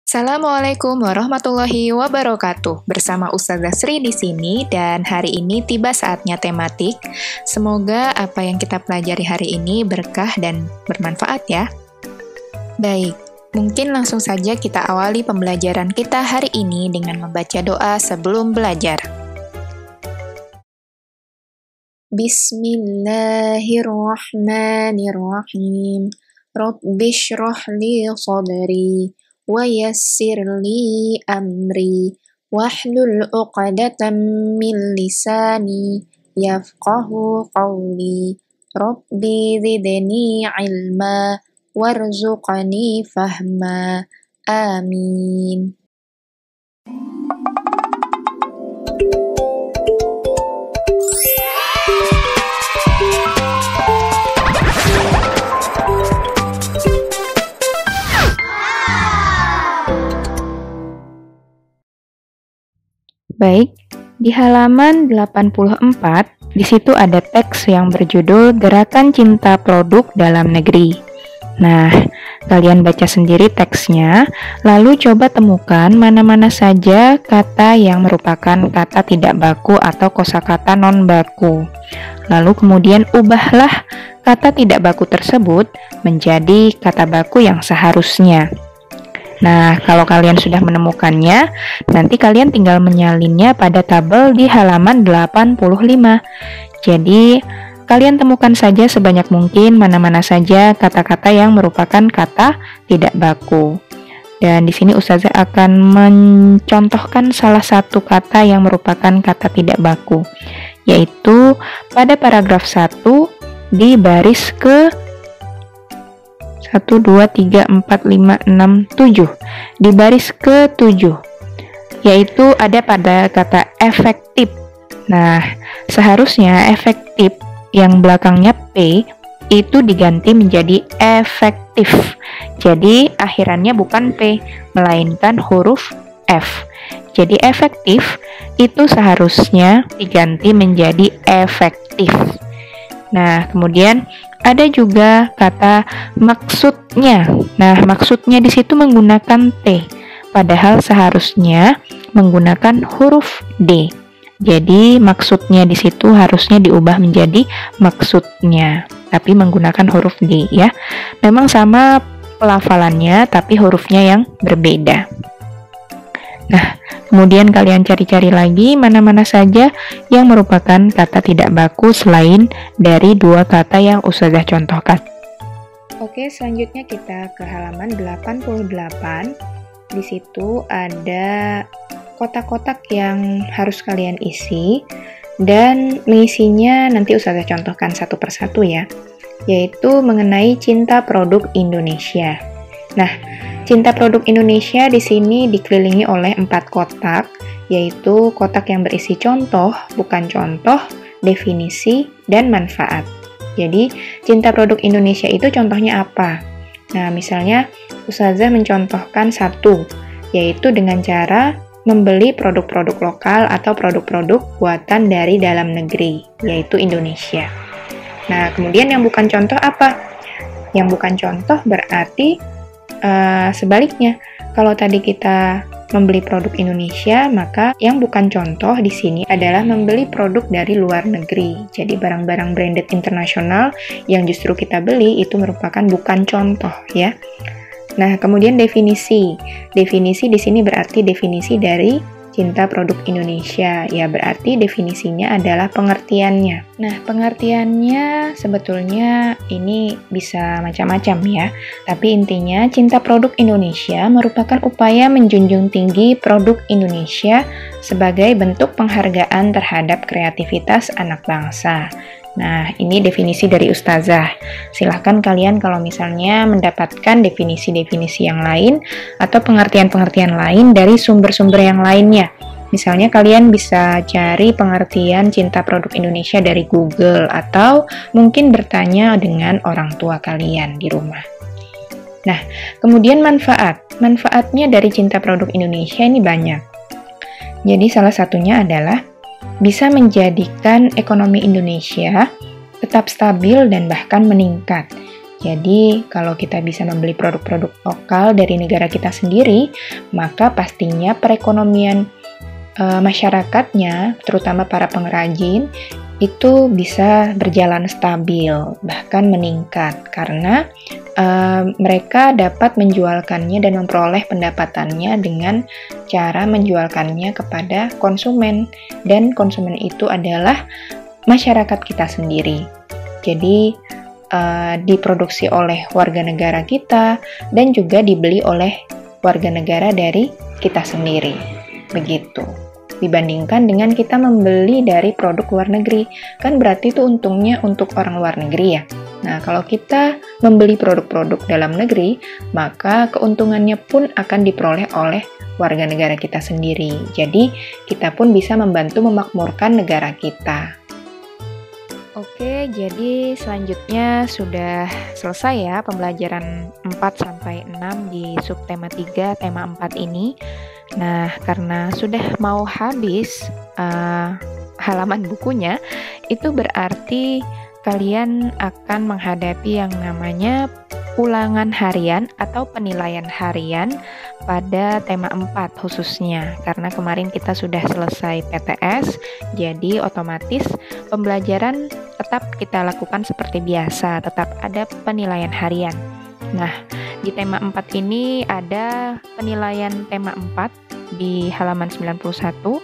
Assalamualaikum warahmatullahi wabarakatuh. Bersama Ustazah Sri di sini dan hari ini tiba saatnya tematik. Semoga apa yang kita pelajari hari ini berkah dan bermanfaat ya. Baik, mungkin langsung saja kita awali pembelajaran kita hari ini dengan membaca doa sebelum belajar. Bismillahirrahmanirrahim. Rabbi shrah li sadri wa yassir li amri wahlul 'uqdatam min lisani yafqahu qawli rabbi zidni ilma warzuqni fahma amin. Baik, di halaman 84, di situ ada teks yang berjudul Gerakan Cinta Produk Dalam Negeri. Nah, kalian baca sendiri teksnya, lalu coba temukan mana-mana saja kata yang merupakan kata tidak baku atau kosakata non baku. Lalu kemudian ubahlah kata tidak baku tersebut menjadi kata baku yang seharusnya. Nah, kalau kalian sudah menemukannya, nanti kalian tinggal menyalinnya pada tabel di halaman 85. Jadi, kalian temukan saja sebanyak mungkin mana-mana saja kata-kata yang merupakan kata tidak baku. Dan di sini Ustazah akan mencontohkan salah satu kata yang merupakan kata tidak baku, yaitu pada paragraf 1 di baris ke 1, 2, 3, 4, 5, 6, 7 di baris ke-7, yaitu ada pada kata efektif. Nah, seharusnya efektif yang belakangnya P itu diganti menjadi efektif. Jadi akhirannya bukan P, melainkan huruf F. Jadi efektif itu seharusnya diganti menjadi efektif. Nah, kemudian ada juga kata maksudnya. Nah, maksudnya di situ menggunakan T, padahal seharusnya menggunakan huruf D. Jadi, maksudnya di situ harusnya diubah menjadi maksudnya, tapi menggunakan huruf D ya. Memang sama pelafalannya, tapi hurufnya yang berbeda. Nah, kemudian kalian cari-cari lagi mana-mana saja yang merupakan kata tidak baku selain dari dua kata yang Ustazah contohkan. Oke, selanjutnya kita ke halaman 88. Di situ ada kotak-kotak yang harus kalian isi dan mengisinya nanti Ustazah contohkan satu persatu ya, yaitu mengenai cinta produk Indonesia. Nah, cinta produk Indonesia di sini dikelilingi oleh 4 kotak, yaitu kotak yang berisi contoh, bukan contoh, definisi, dan manfaat. Jadi, cinta produk Indonesia itu contohnya apa? Nah, misalnya Ustazah mencontohkan satu, yaitu dengan cara membeli produk-produk lokal atau produk-produk buatan dari dalam negeri, yaitu Indonesia. Nah, kemudian yang bukan contoh apa? Yang bukan contoh berarti sebaliknya, kalau tadi kita membeli produk Indonesia, maka yang bukan contoh di sini adalah membeli produk dari luar negeri. Jadi barang-barang branded internasional yang justru kita beli itu merupakan bukan contoh ya. Nah, kemudian definisi. Definisi di sini berarti definisi dari cinta produk Indonesia. Ya, berarti definisinya adalah pengertiannya. Nah, pengertiannya sebetulnya ini bisa macam-macam ya. Tapi intinya cinta produk Indonesia merupakan upaya menjunjung tinggi produk Indonesia sebagai bentuk penghargaan terhadap kreativitas anak bangsa. Nah, ini definisi dari Ustazah. Silahkan kalian kalau misalnya mendapatkan definisi-definisi yang lain atau pengertian-pengertian lain dari sumber-sumber yang lainnya. Misalnya kalian bisa cari pengertian cinta produk Indonesia dari Google atau mungkin bertanya dengan orang tua kalian di rumah. Nah, kemudian manfaat. Manfaatnya dari cinta produk Indonesia ini banyak. Jadi salah satunya adalah bisa menjadikan ekonomi Indonesia tetap stabil dan bahkan meningkat. Jadi, kalau kita bisa membeli produk-produk lokal dari negara kita sendiri, maka pastinya perekonomian masyarakatnya, terutama para pengrajin, itu bisa berjalan stabil, bahkan meningkat, karena mereka dapat menjualkannya dan memperoleh pendapatannya dengan cara menjualkannya kepada konsumen, dan konsumen itu adalah masyarakat kita sendiri. Jadi, diproduksi oleh warga negara kita dan juga dibeli oleh warga negara dari kita sendiri. Begitu. Dibandingkan dengan kita membeli dari produk luar negeri, kan berarti itu untungnya untuk orang luar negeri ya. Nah, kalau kita membeli produk-produk dalam negeri, maka keuntungannya pun akan diperoleh oleh warga negara kita sendiri. Jadi, kita pun bisa membantu memakmurkan negara kita. Oke, jadi selanjutnya sudah selesai ya pembelajaran 4-6 di subtema 3, tema 4 ini. Nah, karena sudah mau habis halaman bukunya, itu berarti kalian akan menghadapi yang namanya ulangan harian atau penilaian harian pada tema 4 khususnya. Karena kemarin kita sudah selesai PTS, jadi otomatis pembelajaran tetap kita lakukan seperti biasa, tetap ada penilaian harian. Nah, di tema 4 ini ada penilaian tema 4 di halaman 91.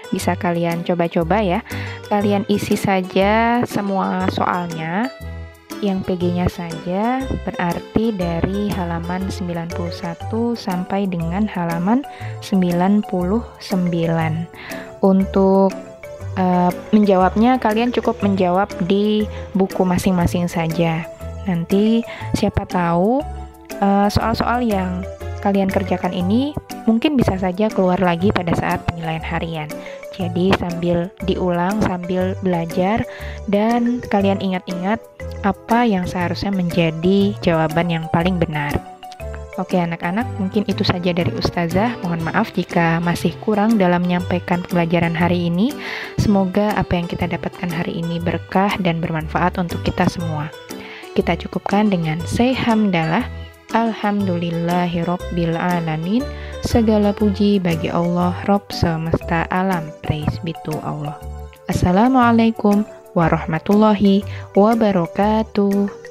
Bisa kalian coba-coba ya. Kalian isi saja semua soalnya. Yang PG-nya saja berarti dari halaman 91 sampai dengan halaman 99. Untuk menjawabnya kalian cukup menjawab di buku masing-masing saja. Nanti siapa tahu soal-soal yang kalian kerjakan ini mungkin bisa saja keluar lagi pada saat penilaian harian. Jadi sambil diulang, sambil belajar, dan kalian ingat-ingat apa yang seharusnya menjadi jawaban yang paling benar. Oke anak-anak, mungkin itu saja dari Ustazah. Mohon maaf jika masih kurang dalam menyampaikan pembelajaran hari ini. Semoga apa yang kita dapatkan hari ini berkah dan bermanfaat untuk kita semua. Kita cukupkan dengan say hamdalah. Alhamdulillahirabbil alamin. Segala puji bagi Allah Rabb semesta alam. Praise be to Allah. Assalamualaikum warahmatullahi wabarakatuh.